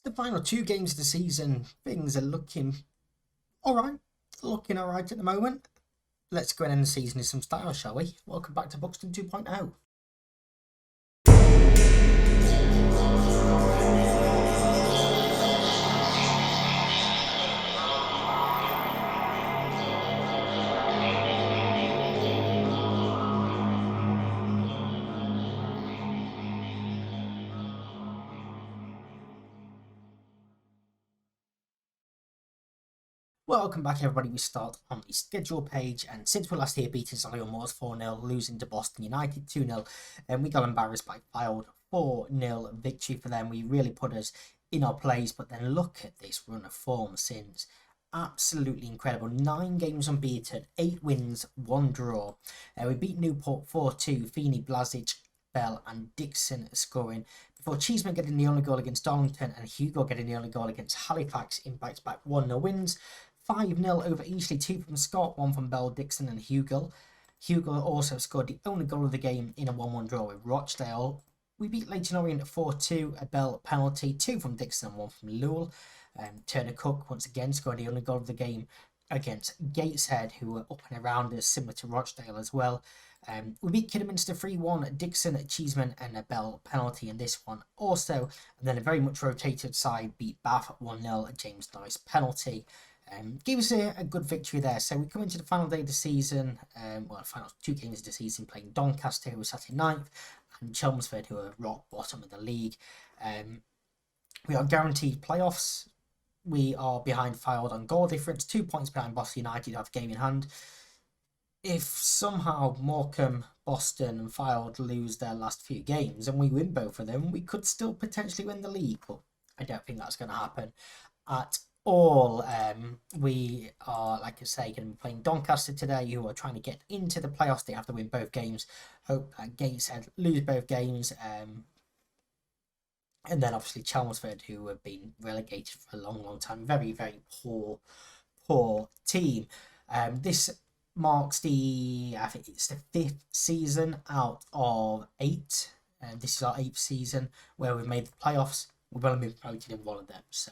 the final two games of the season, things are looking alright. Looking alright at the moment. Let's go and end the season in some style, shall we? Welcome back to Buxton 2.0. Welcome back, everybody. We start on the schedule page, and since we last here beating Solihull Moors 4-0, losing to Boston United 2-0, and we got embarrassed by Fylde 4-0 victory for them. We really put us in our place, but then look at this run of form since. Absolutely incredible. 9 games unbeaten, 8 wins, 1 draw. We beat Newport 4-2, Feeney, Blazic, Bell and Dixon scoring, before Cheeseman getting the only goal against Darlington and Hugo getting the only goal against Halifax in back-to-back 1-0 wins. 5-0 over Eastleigh, 2 from Scott, 1 from Bell, Dixon and Hugo. Hugo also scored the only goal of the game in a 1-1 draw with Rochdale. We beat Leyton Orient 4-2, a Bell penalty, 2 from Dixon and 1 from Lewell. Turner Cook once again scored the only goal of the game against Gateshead, who were up and around us, similar to Rochdale as well. We beat Kidderminster 3-1, Dixon, Cheeseman and a Bell penalty in this one also. And then a very much rotated side beat Bath 1-0, a James Nice penalty. Gave us a good victory there. So we come into the final day of the season, final 2 games of the season, playing Doncaster, who was sat in 9th, and Chelmsford, who are rock bottom of the league. We are guaranteed playoffs. We are behind Fylde on goal difference, 2 points behind Boston United, who have the game in hand. If somehow Morecambe, Boston and Fylde lose their last few games and we win both of them, we could still potentially win the league, but I don't think that's going to happen at all. We are, like I say, going to be playing Doncaster today, who are trying to get into the playoffs. They have to win both games. Hope Gateshead lose both games. And then obviously Chelmsford, who have been relegated for a long time. Very, very poor team. This marks I think it's the 5th season out of 8. This is our 8th season where we've made the playoffs. We've only been promoted in one of them, so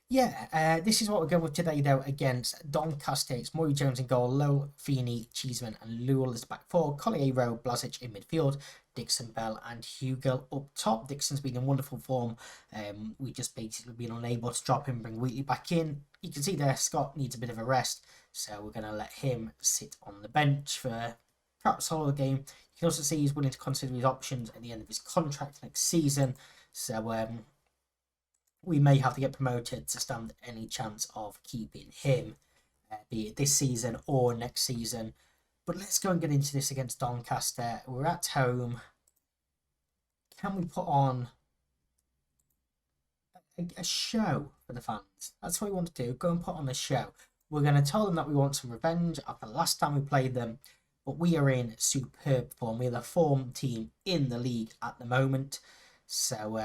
yeah, this is what we're going with today, though, against Doncaster. It's Murray Jones in goal, Lowe, Feeney, Cheeseman and Lewell as back 4, Collier, Rowe, Blazic in midfield, Dixon, Bell and Hugo up top. Dixon's been in wonderful form. We just basically been unable to drop him and bring Wheatley back in. You can see there Scott needs a bit of a rest, so we're going to let him sit on the bench for perhaps all of the game. You can also see he's willing to consider his options at the end of his contract next season, so we may have to get promoted to stand any chance of keeping him, be it this season or next season. But let's go and get into this against Doncaster. We're at home. Can we put on a show for the fans? That's what we want to do. Go and put on a show. We're going to tell them that we want some revenge after the last time we played them. But we are in superb form. We're the form team in the league at the moment. So,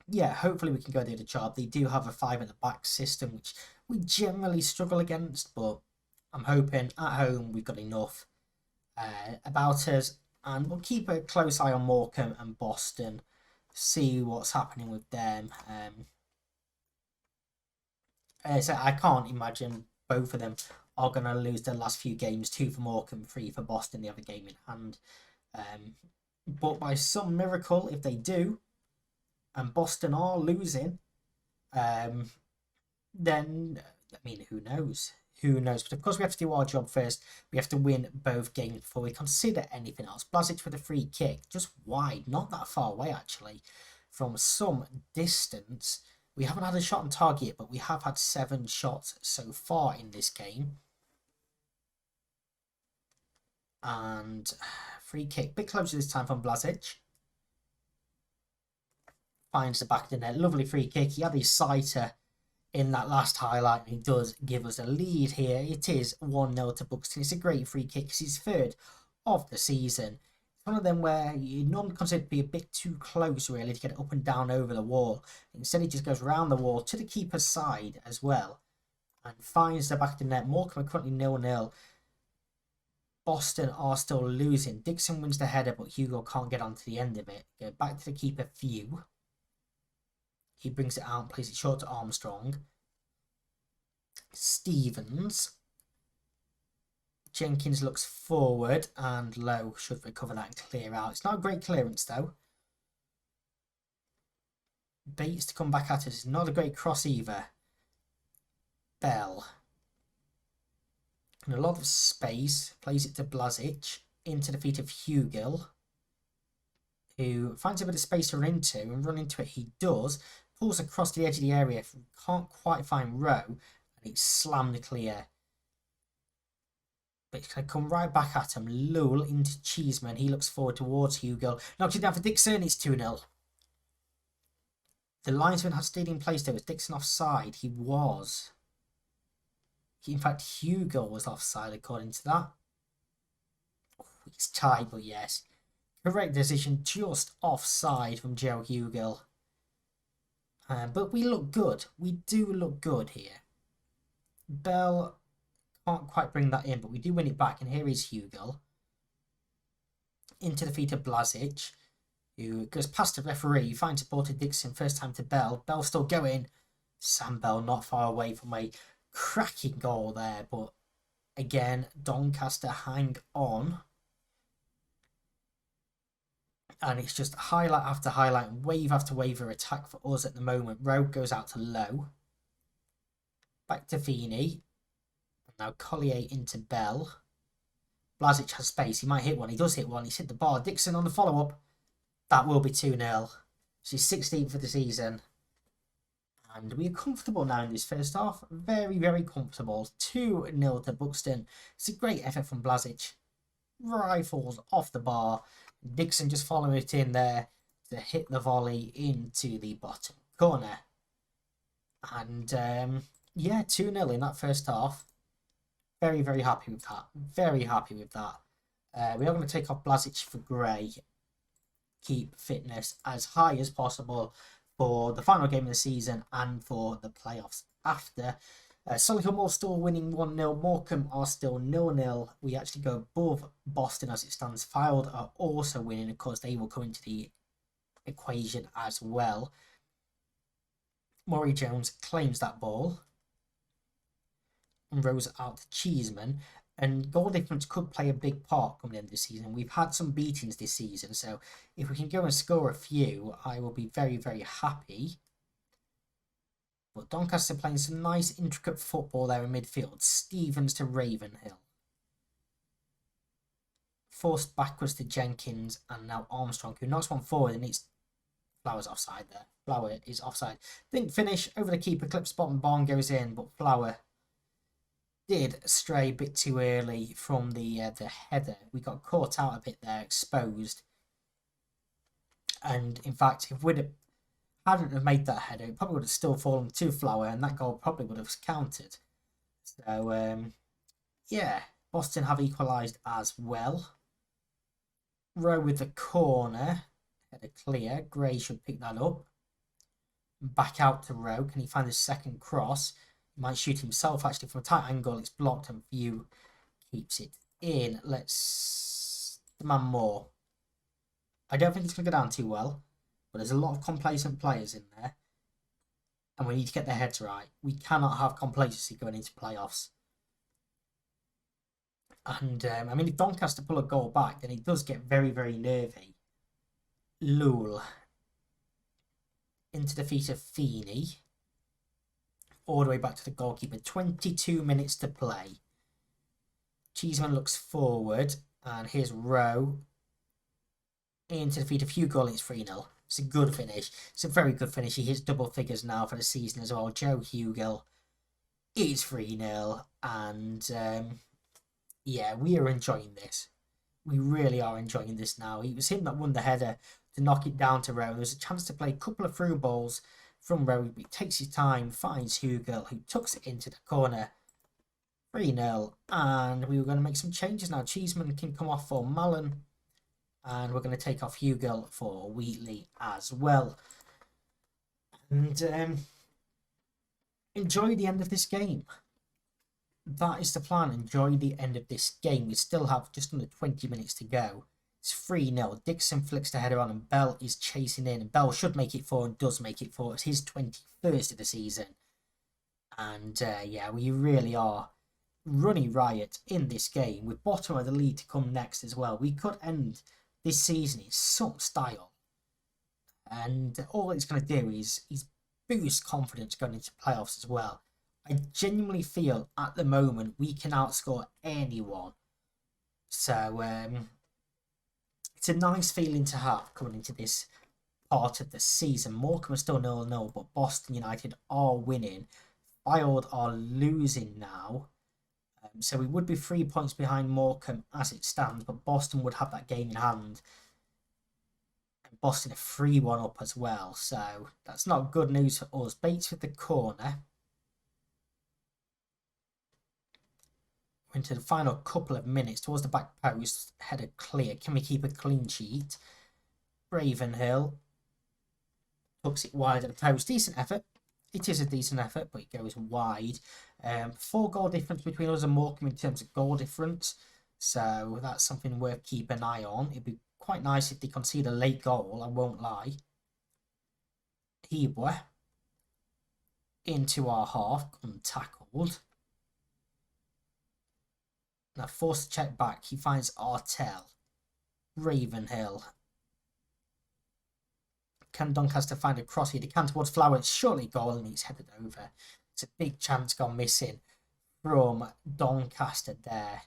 yeah, hopefully we can go do the job. They do have a 5 at the back system, which we generally struggle against, but I'm hoping at home we've got enough about us, and we'll keep a close eye on Morecambe and Boston, see what's happening with them. So I can't imagine both of them are going to lose their last few games, 2 for Morecambe, 3 for Boston, the other game in hand. But by some miracle, if they do, and Boston are losing, then, I mean, who knows? Who knows? But of course, we have to do our job first. We have to win both games before we consider anything else. Blazic with a free kick, just wide, not that far away, actually, from some distance. We haven't had a shot on target, but we have had 7 shots so far in this game. And free kick, bit closer this time from Blazic. Finds the back of the net. Lovely free kick. He had his sighter in that last highlight, and he does give us a lead here. It is 1-0 to Buxton. It's a great free kick. It's his 3rd of the season. It's one of them where you normally consider it to be a bit too close, really, to get it up and down over the wall. Instead, he just goes around the wall to the keeper's side as well and finds the back of the net. Morecambe are currently 0-0. Boston are still losing. Dixon wins the header, but Hugo can't get onto the end of it. Go back to the keeper, Few. He brings it out, plays it short to Armstrong. Stevens. Jenkins looks forward, and Lowe should recover that and clear out. It's not a great clearance though. Bates to come back at us. It's not a great cross either. Bell. And a lot of space. Plays it to Blazic. Into the feet of Hugill, who finds a bit of space to run into, and run into it he does. Pulls across the edge of the area. Can't quite find Rowe. And it's slammed clear. But it's going to come right back at him. Lull into Cheeseman. He looks forward towards Hugill. Knocks it down for Dixon. It's 2-0. The linesman had stayed in place there. Was Dixon offside? He was. In fact, Hugill was offside according to that. Oh, it's tight, but yes. Correct decision. Just offside from Joe Hugill. But we look good. We do look good here. Bell can't quite bring that in, but we do win it back. And here is Hugill. Into the feet of Blazic, who goes past the referee. He finds support to Dixon. First time to Bell. Bell still going. Sam Bell not far away from a cracking goal there. But again, Doncaster hang on. And it's just highlight after highlight and wave after wave of attack for us at the moment. Rowe goes out to Lowe. Back to Feeney. Now Collier into Bell. Blazic has space. He might hit one. He does hit one. He's hit the bar. Dixon on the follow-up. That will be 2-0. She's 16th for the season. And we are comfortable now in this first half. Very, very comfortable. 2-0 to Buxton. It's a great effort from Blazic. Rifles off the bar. Dixon just following it in there to hit the volley into the bottom corner. And yeah, 2-0 in that first half. Very, very happy with that. Very happy with that. We are going to take off Blazic for Gray. Keep fitness as high as possible for the final game of the season and for the playoffs after. Solihull are still winning 1-0. Morecambe are still 0-0. We actually go above Boston as it stands. Fylde are also winning. Of course, they will come into the equation as well. Maury Jones claims that ball. And rows it out to Cheeseman. And goal difference could play a big part coming into this season. We've had some beatings this season. So if we can go and score a few, I will be very, very happy. But Doncaster playing some nice intricate football there in midfield. Stevens to Ravenhill. Forced backwards to Jenkins and now Armstrong, who knocks one forward, and it's Flower's offside there. Flower is offside. Didn't finish over the keeper, clip spot and Barn goes in, but Flower did stray a bit too early from the header. We got caught out a bit there, exposed. And in fact, if we'd hadn't have made that header, it probably would have still fallen to Flower, and that goal probably would have counted. So, yeah, Boston have equalised as well. Rowe with the corner. Header clear. Gray should pick that up. Back out to Rowe. Can he find his second cross? He might shoot himself, actually, from a tight angle. It's blocked, and View keeps it in. Let's demand more. I don't think it's going to go down too well. But there's a lot of complacent players in there. And we need to get their heads right. We cannot have complacency going into playoffs. And, I mean, if Doncaster pull a goal back, then it does get very, very nervy. Lull. Into the feet of Feeney. All the way back to the goalkeeper. 22 minutes to play. Cheeseman looks forward. And here's Rowe. Into the feet of Hugill. It's 3-0. It's a good finish. It's a very good finish. He hits double figures now for the season as well. Joe Hugill is 3-0. And yeah, we are enjoying this. We really are enjoying this now. It was him that won the header to knock it down to Rowe. There was a chance to play a couple of through balls from Rowe. He takes his time, finds Hugill, who tucks it into the corner. 3-0. And we were going to make some changes now. Cheeseman can come off for Mallon. And we're going to take off Hugill for Wheatley as well. And enjoy the end of this game. That is the plan. Enjoy the end of this game. We still have just under 20 minutes to go It's 3-0. Dixon flicks the header on and Bell is chasing in. And Bell should make it 4 and does make it 4. It's his 21st of the season. And yeah, we really are running riot in this game with bottom of the league to come next as well. We could end this season in some style. And all it's going to do is boost confidence going into playoffs as well. I genuinely feel at the moment we can outscore anyone. So it's a nice feeling to have coming into this part of the season. Morecambe are still 0-0, but Boston United are winning. Fylde are losing now. So we would be 3 points behind Morecambe as it stands, but Boston would have that game in hand. And Boston are 3-1 up as well, so that's not good news for us. Bates with the corner. Into the final couple of minutes towards the back post, header clear. Can we keep a clean sheet? Ravenhill hooks it wide at the post. Decent effort. It is a decent effort, but it goes wide. 4 goal difference between us and Morecambe in terms of goal difference, so that's something worth keeping an eye on. It'd be quite nice if they concede a late goal, I won't lie. Hebler into our half, untackled. Now forced to check back, he finds Artel. Ravenhill. Can Doncaster find a cross here? They can towards Flower. It's surely goal and he's headed over. It's a big chance gone missing from Doncaster there.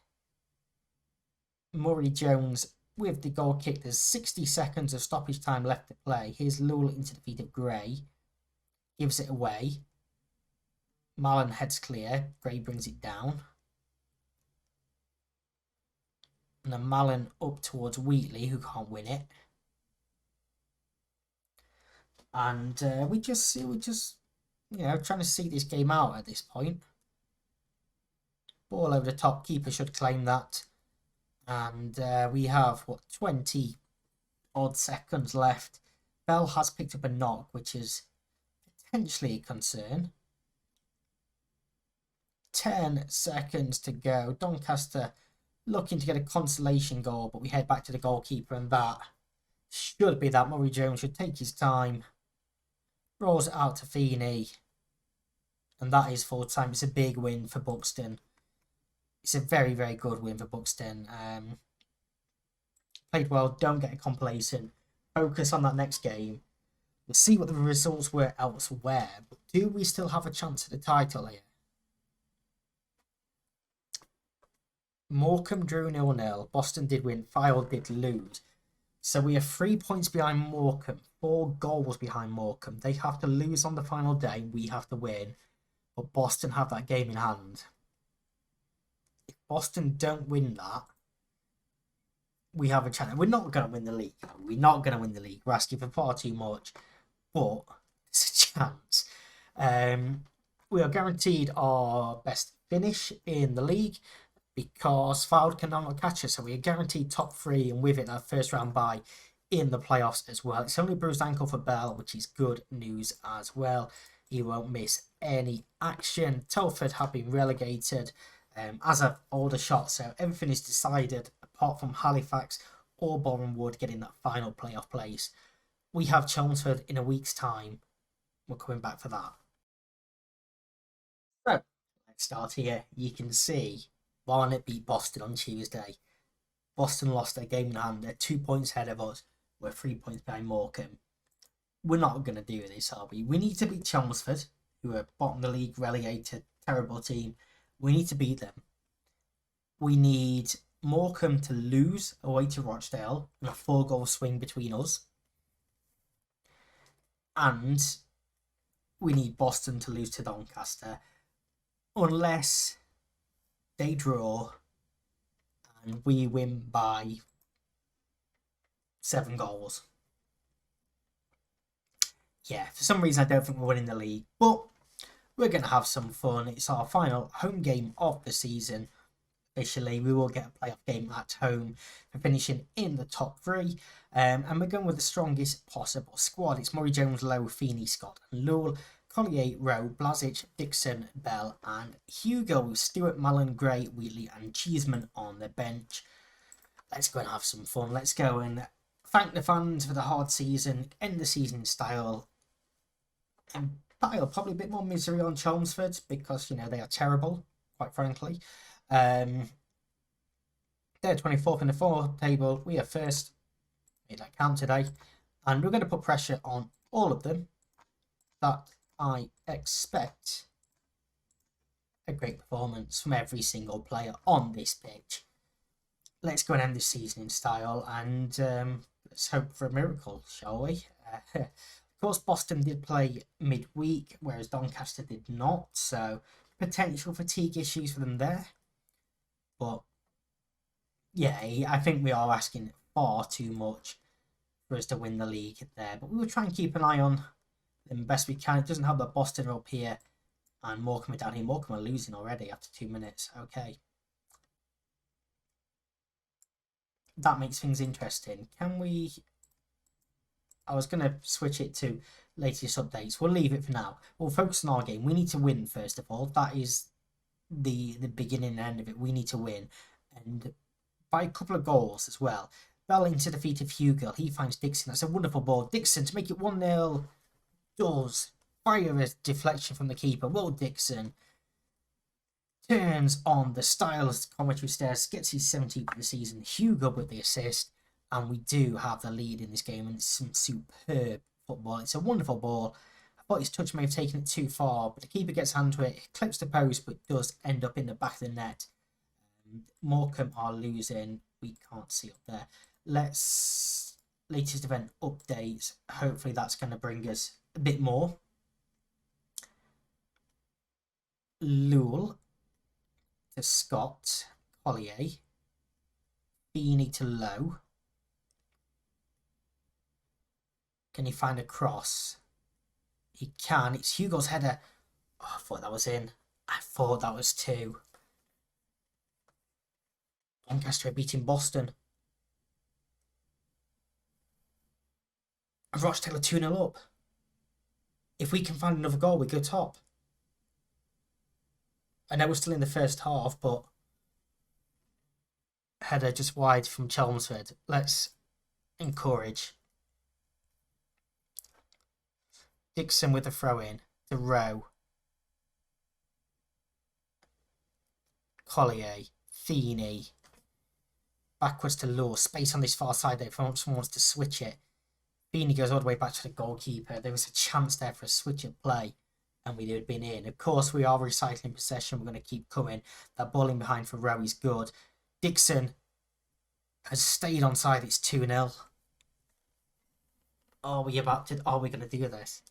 Murray Jones with the goal kick. There's 60 seconds of stoppage time left to play. Here's Lul into the feet of Gray. Gives it away. Mallon heads clear. Gray brings it down. And then Mallon up towards Wheatley, who can't win it. And we just, you know, trying to see this game out at this point. Ball over the top, keeper should claim that. And we have, 20 odd seconds left. Bell has picked up a knock, which is potentially a concern. 10 seconds to go. Doncaster looking to get a consolation goal, but we head back to the goalkeeper, and that should be that. Murray Jones should take his time. Rolls it out to Feeney. And that is full time. It's a big win for Buxton. It's a very, very good win for Buxton. Played well. Don't get complacent. Focus on that next game. We'll see what the results were elsewhere. But do we still have a chance at the title here? Morecambe drew 0-0. Boston did win. Fylde did lose. So we are 3 points behind Morecambe. 4 goals behind Morecambe. They have to lose on the final day. We have to win. But Boston have that game in hand. If Boston don't win that, we have a chance. We're not going to win the league. We're not going to win the league. We're asking for far too much. But it's a chance. We are guaranteed our best finish in the league, because Fylde can not catch us, so we are guaranteed top 3, and with it, that first round bye in the playoffs as well. It's only a bruised ankle for Bell, which is good news as well. He won't miss any action. Telford have been relegated, as have Aldershot, so everything is decided apart from Halifax or Boreham Wood getting that final playoff place. We have Chelmsford in a week's time. We're coming back for that. So, let's start here. You can see Barnet beat Boston on Tuesday. Boston lost their game in hand. They're 2 points ahead of us. We're 3 points behind Morecambe. We're not going to do this, are we? We need to beat Chelmsford, who are bottom of the league, relegated, terrible team. We need to beat them. We need Morecambe to lose away to Rochdale and a 4-goal swing between us. And we need Boston to lose to Doncaster. Unless they draw and we win by 7 goals. Yeah, for some reason I don't think we're winning the league, but we're going to have some fun. It's our final home game of the season. Officially, we will get a playoff game at home for finishing in the top 3. And we're going with the strongest possible squad. It's Murray Jones, Lowe, Feeney, Scott and Lul, Collier, Rowe, Blazic, Dixon, Bell and Hugo, with Stewart, Mallon, Gray, Wheatley and Cheeseman on the bench. let's go and have some fun. Let's go and thank the fans for the hard season, end the season in style, and pile probably a bit more misery on Chelmsford because, you know, they are terrible, quite frankly. They're 24th in the 4 table. We are first. Made that count today. And we're going to put pressure on all of them that I expect a great performance from every single player on this pitch. Let's go and end this season in style and let's hope for a miracle, shall we? Of course, Boston did play midweek, whereas Doncaster did not, so potential fatigue issues for them there. But yeah, I think we are asking far too much for us to win the league there. But we will try and keep an eye on them best we can. It doesn't help that Boston are up here and Morecambe are down here. Morecambe are losing already after 2 minutes. Okay. That makes things interesting. Can we... I was going to switch it to latest updates. We'll leave it for now. We'll focus on our game. We need to win, first of all. That is the beginning and end of it. We need to win. And by a couple of goals as well. Bell into the feet of Hugo. He finds Dixon. That's a wonderful ball. Dixon to make it 1-0. Does fire a deflection from the keeper. Will Dixon turns on the stylist commentary stairs, gets his 17th of the season. Hugo with the assist, and we do have the lead in this game, and it's some superb football. It's a wonderful ball. I thought his touch may have taken it too far, but the keeper gets hand to it, clips the post, but does end up in the back of the net. Morecambe are losing. We can't see up there. Let's latest event updates. Hopefully that's going to bring us a bit more. Lewell to Scott, Collier, Feeney to Lowe. Can he find a cross? He can. It's Hugo's header. Oh, I thought that was in. I thought that was 2. Doncaster beating Boston. And Rochdale are 2-0 up. If we can find another goal, we go top. I know we're still in the first half, but header just wide from Chelmsford. Let's encourage. Dixon with a throw in. The Rowe. Collier. Feeney. Backwards to Law. Space on this far side there if someone wants to switch it. Feeney goes all the way back to the goalkeeper. There was a chance there for a switch of play, and we'd have been in. Of course, we are recycling possession. We're going to keep coming. That ball in behind for Rowe is good. Dixon has stayed onside. It's 2-0. Are we going to do this?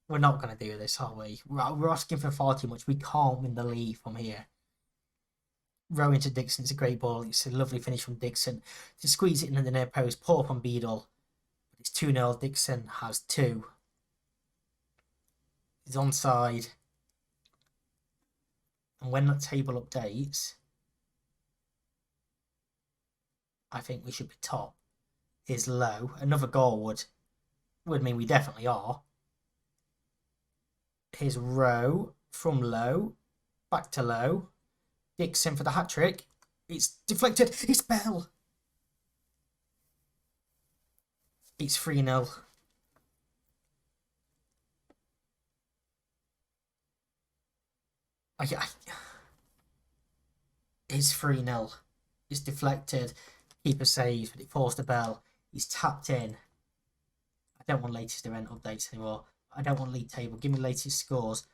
We're not going to do this, are we? We're asking for far too much. We can't win the league from here. Rowe into Dixon. It's a great ball. It's a lovely finish from Dixon. To squeeze it into the near post. Poor up on Beadle. It's 2-0. Dixon has 2. He's onside. And when that table updates, I think we should be top. Is Low. Another goal would mean we definitely are. Here's Rowe from Low. Back to Low. Dixon for the hat-trick. It's deflected. It's Bell. It's 3-0. It's 3-0. It's deflected. Keeper saves, but it falls to Bell. He's tapped in. I don't want latest event updates anymore. I don't want league table. Give me latest scores.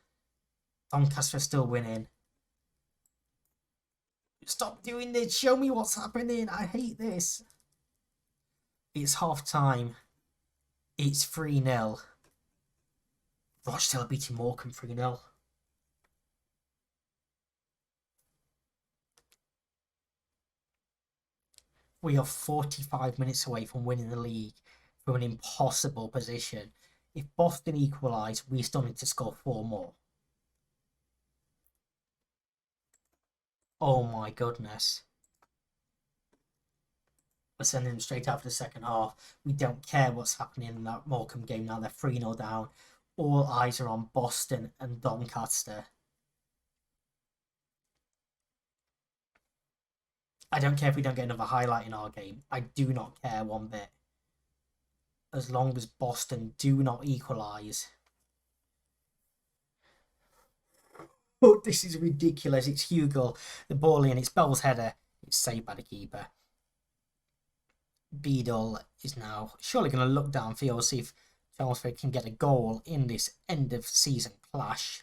Doncaster still winning. Stop doing this. Show me what's happening. I hate this. It's half time. It's 3-0. Rochdale beating Morecambe 3-0. We are 45 minutes away from winning the league from an impossible position. If Boston equalise, we still need to score 4 more. Oh my goodness. We're sending them straight out for the second half. We don't care what's happening in that Morecambe game now. They're 3-0 down. All eyes are on Boston and Doncaster. I don't care if we don't get another highlight in our game. I do not care one bit. As long as Boston do not equalise. Oh, this is ridiculous. It's Hugo, the ball in. It's Bell's header. It's saved by the keeper. Beadle is now surely going to look downfield, see if Chelmsford can get a goal in this end of season clash.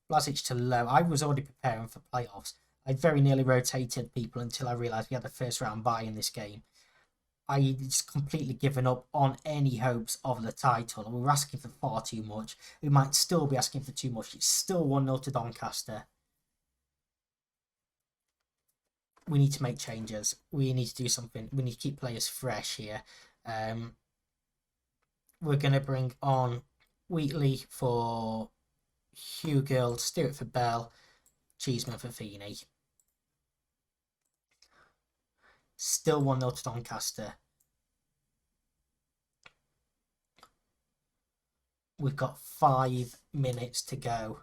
Blasic to low. I was already preparing for playoffs. I very nearly rotated people until I realised we had the first round bye in this game. I just completely given up on any hopes of the title. We were asking for far too much. We might still be asking for too much. It's still 1-0 to Doncaster. We need to make changes. We need to do something. We need to keep players fresh here. We're going to bring on Wheatley for Hugill, Stewart for Bell, Cheeseman for Feeney. Still 1-0 to Doncaster. We've got 5 minutes to go.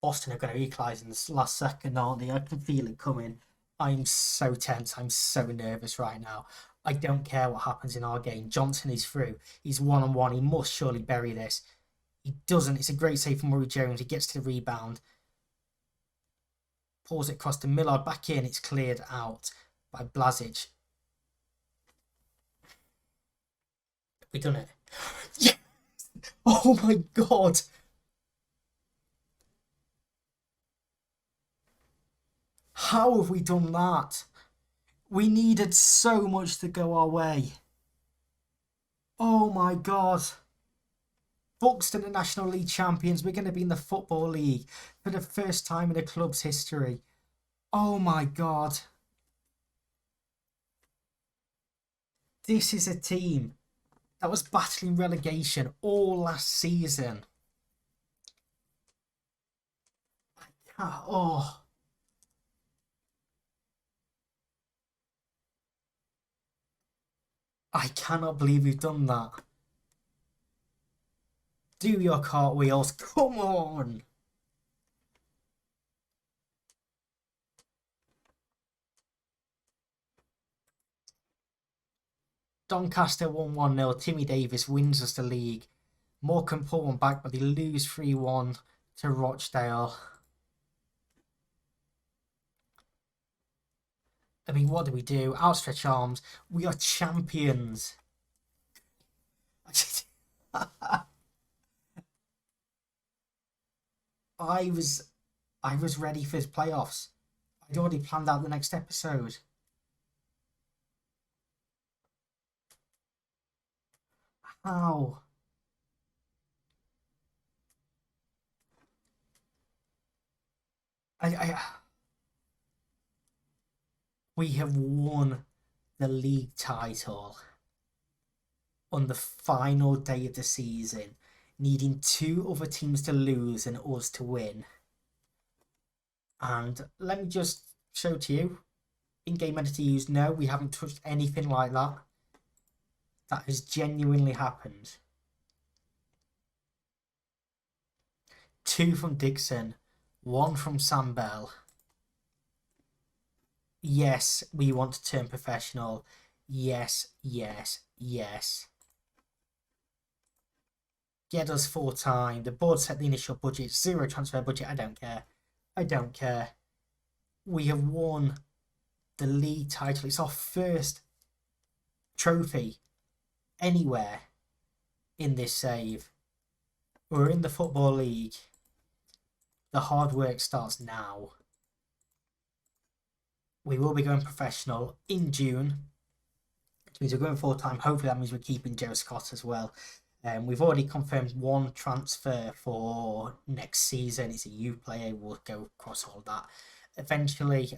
Boston are going to equalise in the last second, aren't they? I can feel it coming. I'm so tense. I'm so nervous right now. I don't care what happens in our game. Johnson is through. He's 1-on-1. He must surely bury this. He doesn't. It's a great save from Murray Jones. He gets to the rebound. Pulls it across to Millard. Back in. It's cleared out by Blasic. We've done it. Yes! Oh my God. How have we done that? We needed so much to go our way. Oh my God. Buxton are National League champions. We're going to be in the Football League for the first time in the club's history. Oh my God. This is a team that was battling relegation all last season. Oh. I cannot believe we've done that. Do your cartwheels. Come on. Doncaster won 1-0. Timmy Davis wins us the league. Morecambe pull one back, but they lose 3-1 to Rochdale. I mean, what do we do? Outstretch arms. We are champions. I was ready for his playoffs. I'd already planned out the next episode. How? We have won the league title on the final day of the season, needing 2 other teams to lose and us to win. And let me just show to you, in-game editor used, no, we haven't touched anything like that. That has genuinely happened. 2 from Dixon, 1 from Sam Bell. Yes, we want to turn professional. Yes, yes, yes. Get us full time. The board set the initial budget. 0 transfer budget. I don't care. I don't care. We have won the league title. It's our first trophy anywhere in this save. We're in the Football League. The hard work starts now. We will be going professional in June. Which means we're going full time. Hopefully that means we're keeping Joe Scott as well. We've already confirmed 1 transfer for next season. It's a youth player. We'll go across all that eventually.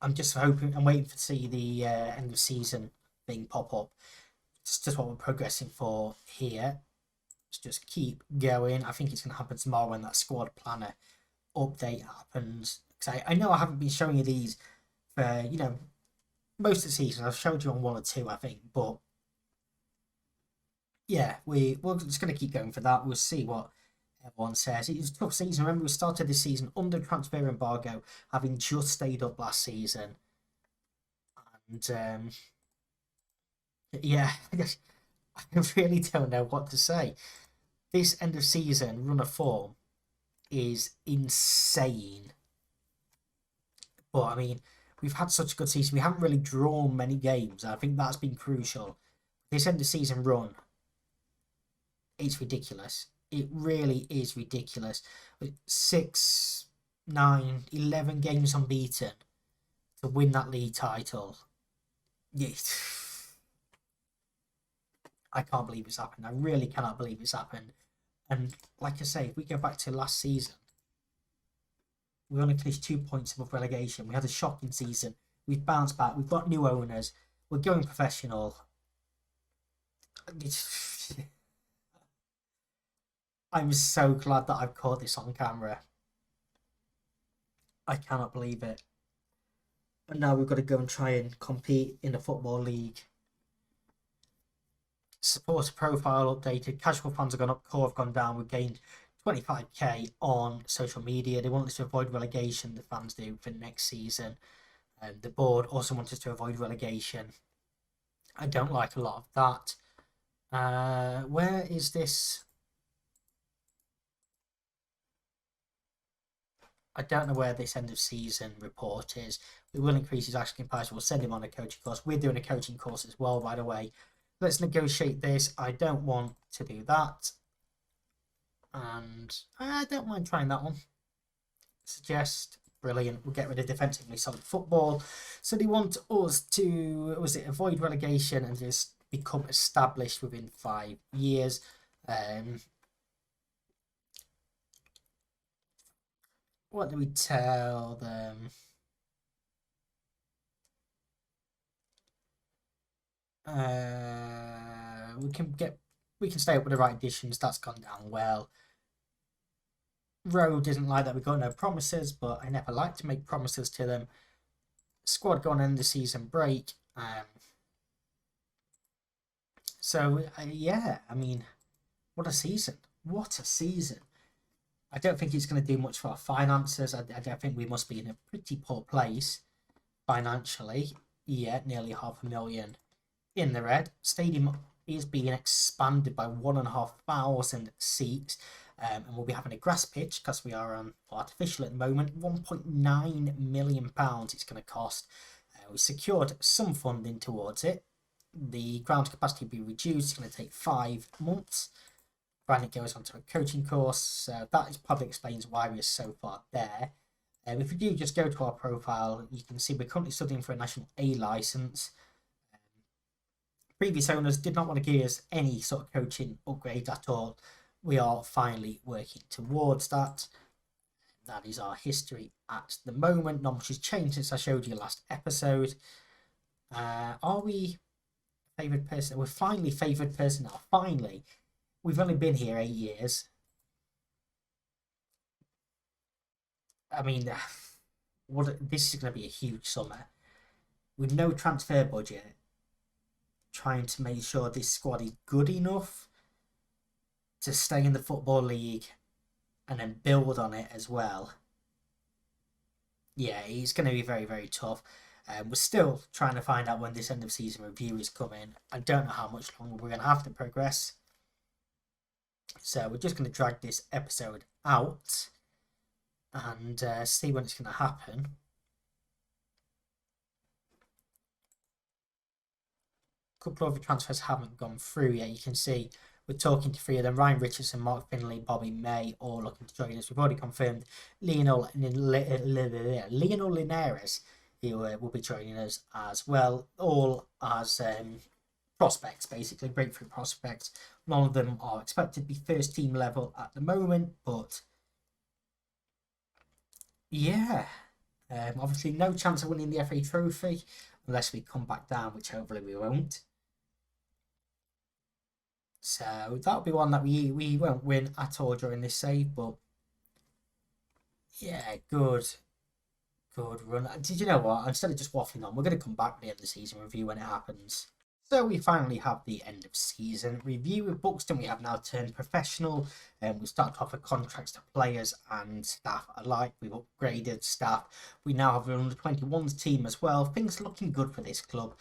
I'm just hoping and waiting to see the end of season thing pop up. It's just what we're progressing for here. Let's just keep going. I think it's going to happen tomorrow when that squad planner update happens. Because I know I haven't been showing you these for, most of the season. I've showed you on 1 or 2, I think. But yeah, we're just going to keep going for that. We'll see what everyone says. It was a tough season. Remember, we started this season under transfer embargo, having just stayed up last season. And yeah, I really don't know what to say. This end of season run of form is insane. But I mean, we've had such a good season. We haven't really drawn many games. I think that's been crucial. This end of season run, it's ridiculous. It really is ridiculous. 6, 9, 11 games unbeaten to win that league title. I can't believe it's happened. I really cannot believe it's happened. And like I say, if we go back to last season, we only finished 2 points above relegation. We had a shocking season. We've bounced back. We've got new owners. We're going professional. I'm so glad that I've caught this on camera. I cannot believe it. And now we've got to go and try and compete in the Football League. Supporter profile updated. Casual fans have gone up. Core have gone down. We've gained 25k on social media. They want us to avoid relegation, the fans do, for next season. And the board also wants us to avoid relegation. I don't like a lot of that. Where is this? I don't know where this end of season report is. We will increase his asking price. We'll send him on a coaching course. We're doing a coaching course as well, by the way. Let's negotiate this. I don't want to do that. And I don't mind trying that one. Suggest. Brilliant. We'll get rid of defensively solid football. So they want us to, avoid relegation and just become established within 5 years. What do we tell them? We can stay up with the right additions. That's gone down well. Rowe doesn't like that we got no promises, but I never like to make promises to them. Squad gone in the season break. Yeah, I mean, what a season. What a season. I don't think it's going to do much for our finances. I think we must be in a pretty poor place financially. Yeah, nearly 500,000 in the red. Stadium is being expanded by 1,500 seats. And we'll be having a grass pitch because we are on artificial at the moment. £1.9 million it's going to cost. We secured some funding towards it. The ground capacity will be reduced. It's going to take 5 months. Brandon goes on to a coaching course. So that probably explains why we're so far there. If you do just go to our profile, you can see we're currently studying for a National A licence. Previous owners did not want to give us any sort of coaching upgrade at all. We are finally working towards that. That is our history at the moment. Not much has changed since I showed you last episode. Are we favoured person? We're finally favoured person now. Finally. We've only been here 8 years. I mean, this is going to be a huge summer. With no transfer budget, trying to make sure this squad is good enough to stay in the Football League and then build on it as well. Yeah, it's going to be very, very tough. We're still trying to find out when this end of season review is coming. I don't know how much longer we're going to have to progress. So we're just going to drag this episode out and see when it's going to happen. A couple of the transfers haven't gone through yet. You can see we're talking to 3 of them. Ryan Richardson, Mark Finley, Bobby May, all looking to join us. We've already confirmed Lionel Linares, who will be joining us as well. All as prospects, basically, breakthrough prospects. None of them are expected to be first team level at the moment, but yeah, obviously no chance of winning the FA Trophy unless we come back down, which hopefully we won't. So that'll be one that we won't win at all during this save, but yeah, good run. Did you know what? Instead of just waffling on, we're going to come back at the end of the season review when it happens. So we finally have the end of season review with Buxton. We have now turned professional, and we start to offer contracts to players and staff alike. We've upgraded staff. We now have an under-21s team as well. Things are looking good for this club.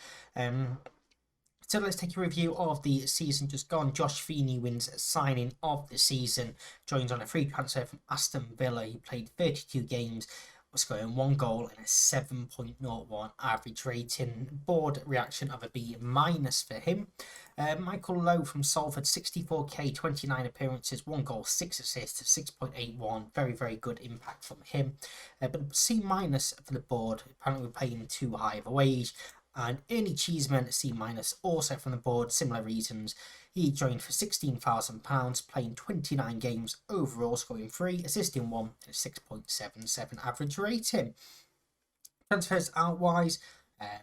So let's take a review of the season just gone. Josh Feeney wins signing of the season. Joins on a free transfer from Aston Villa. He played 32 games, scoring 1 goal and a 7.01 average rating. Board reaction of a B- for him. Michael Lowe from Salford, 64k, 29 appearances, 1 goal, 6 assists, 6.81. Very, very good impact from him. But C- for the board. Apparently we're paying too high of a wage. And Ernie Cheeseman, C- also from the board, similar reasons. He joined for £16,000, playing 29 games overall, scoring 3, assisting 1, and a 6.77 average rating. Transfers out-wise, I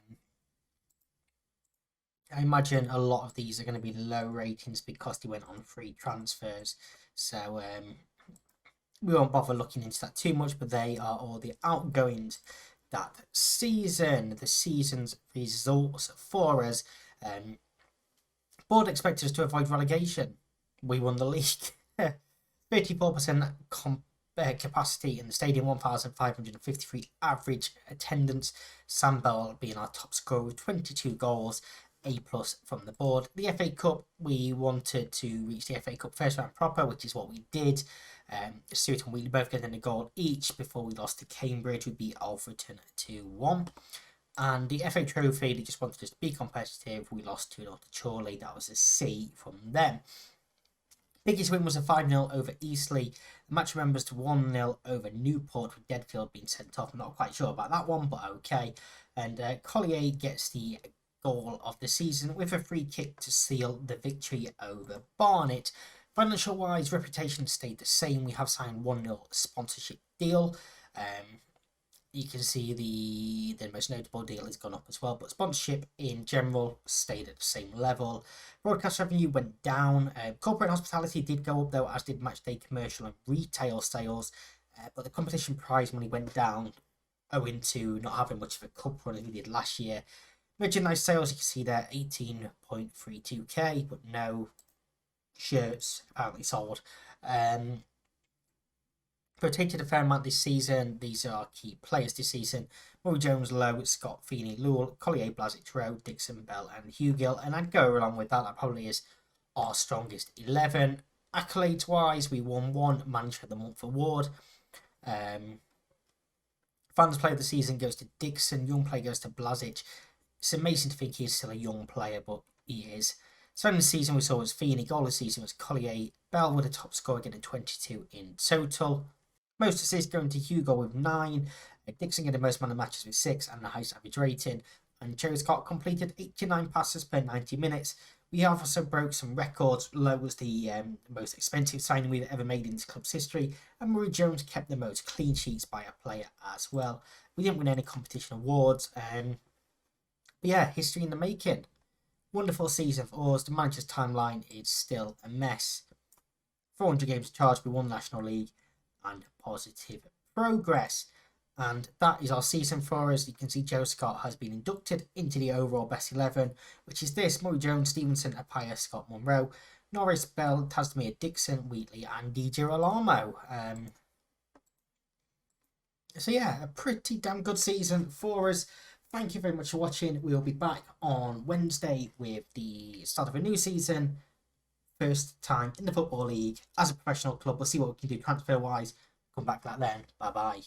imagine a lot of these are going to be low ratings because they went on free transfers. So we won't bother looking into that too much, but they are all the outgoings that season. The season's results for us. Board expected us to avoid relegation. We won the league. 34% capacity in the stadium, 1,553 average attendance. Sam Bell being our top scorer with 22 goals, A+ from the board. The FA Cup, we wanted to reach the FA Cup first round proper, which is what we did. Stuart and Wheatley both getting a goal each before we lost to Cambridge. We beat Alfreton 2-1. And the FA Trophy, they just wanted us to be competitive. We lost 2-0 to Chorley. That was a C from them. Biggest win was a 5-0 over Eastleigh. The match remembers to 1-0 over Newport, with Deadfield being sent off. I'm not quite sure about that one, but okay. And Collier gets the goal of the season with a free kick to seal the victory over Barnet. Financial wise, reputation stayed the same. We have signed 1-0 sponsorship deal. You can see the most notable deal has gone up as well, but sponsorship in general stayed at the same level. Broadcast revenue went down. Corporate hospitality did go up though, as did matchday commercial and retail sales, but the competition prize money went down owing to not having much of a cup run as we did last year. Merchandise sales, you can see there, 18.32k, but no shirts apparently sold. Rotated a fair amount this season. These are key players this season: Murray Jones, Lowe, Scott, Feeney, Lewell, Collier, Blasic, Rowe, Dixon, Bell, and Hugill. And I'd go along with that. That probably is our strongest 11. Accolades wise, we won 1 Manager of the Month award. Fans Player of the Season goes to Dixon. Young Player goes to Blasic. It's amazing to think he's still a young player, but he is. So in the season we saw was Feeney. Goal of the season was Collier. Bell with a top score, getting 22 in total. Most assists going to Hugo with 9. Dixon getting most man of matches with 6 and the highest average rating. And Joe Scott completed 89 passes per 90 minutes. We have also broke some records. Lowe was the most expensive signing we've ever made in this club's history. And Murray Jones kept the most clean sheets by a player as well. We didn't win any competition awards. But yeah, history in the making. Wonderful season for us. The manager's timeline is still a mess. 400 games charged. We won the National League. And positive progress. And that is our season for us. You can see Joe Scott has been inducted into the overall best 11, which is this: Murray Jones, Stevenson, Appiah, Scott, Monroe, Norris, Bell, Tasmere, Dixon, Wheatley, and D. Girolamo. So yeah, a pretty damn good season for us. Thank you very much for watching. We'll be back on Wednesday with the start of a new season. First time in the Football League as a professional club. We'll see what we can do transfer wise. Come back to that then. Bye bye.